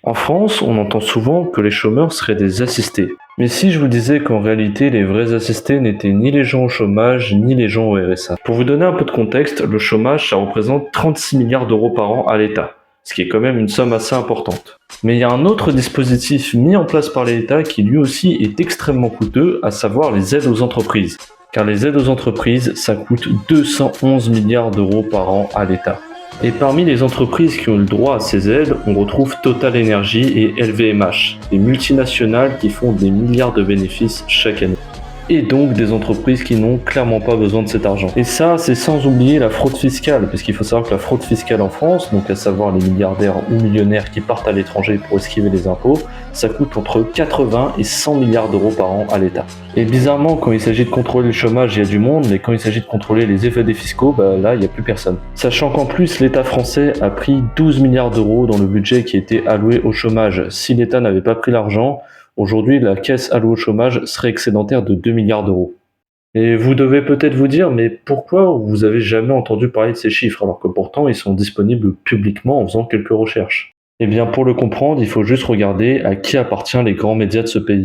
En France, on entend souvent que les chômeurs seraient des assistés. Mais si je vous disais qu'en réalité, les vrais assistés n'étaient ni les gens au chômage, ni les gens au RSA. Pour vous donner un peu de contexte, le chômage, ça représente 36 milliards d'euros par an à l'État, ce qui est quand même une somme assez importante. Mais il y a un autre dispositif mis en place par l'État qui lui aussi est extrêmement coûteux, à savoir les aides aux entreprises. Car les aides aux entreprises, ça coûte 211 milliards d'euros par an à l'État. Et parmi les entreprises qui ont le droit à ces aides, on retrouve Total Energy et LVMH, des multinationales qui font des milliards de bénéfices chaque année. Et donc des entreprises qui n'ont clairement pas besoin de cet argent. Et ça, c'est sans oublier la fraude fiscale, parce qu'il faut savoir que la fraude fiscale en France, donc à savoir les milliardaires ou millionnaires qui partent à l'étranger pour esquiver les impôts, ça coûte entre 80 et 100 milliards d'euros par an à l'État. Et bizarrement, quand il s'agit de contrôler le chômage, il y a du monde, mais quand il s'agit de contrôler les effets des fiscaux, là, il n'y a plus personne. Sachant qu'en plus, l'État français a pris 12 milliards d'euros dans le budget qui était alloué au chômage. Si l'État n'avait pas pris l'argent, aujourd'hui, la caisse allouée au chômage serait excédentaire de 2 milliards d'euros. Et vous devez peut-être vous dire, mais pourquoi vous avez jamais entendu parler de ces chiffres alors que pourtant ils sont disponibles publiquement en faisant quelques recherches? Eh bien, pour le comprendre, il faut juste regarder à qui appartient les grands médias de ce pays.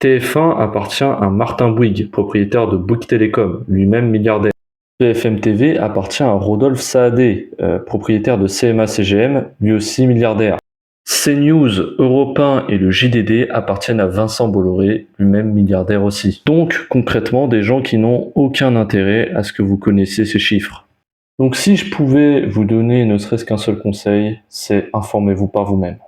TF1 appartient à Martin Bouygues, propriétaire de Bouygues Télécom, lui-même milliardaire. BFM TV appartient à Rodolphe Saadé, propriétaire de CMA-CGM, lui aussi milliardaire. CNews, Europe 1 et le JDD appartiennent à Vincent Bolloré, lui-même milliardaire aussi. Donc concrètement des gens qui n'ont aucun intérêt à ce que vous connaissiez ces chiffres. Donc si je pouvais vous donner ne serait-ce qu'un seul conseil, c'est informez-vous par vous-même.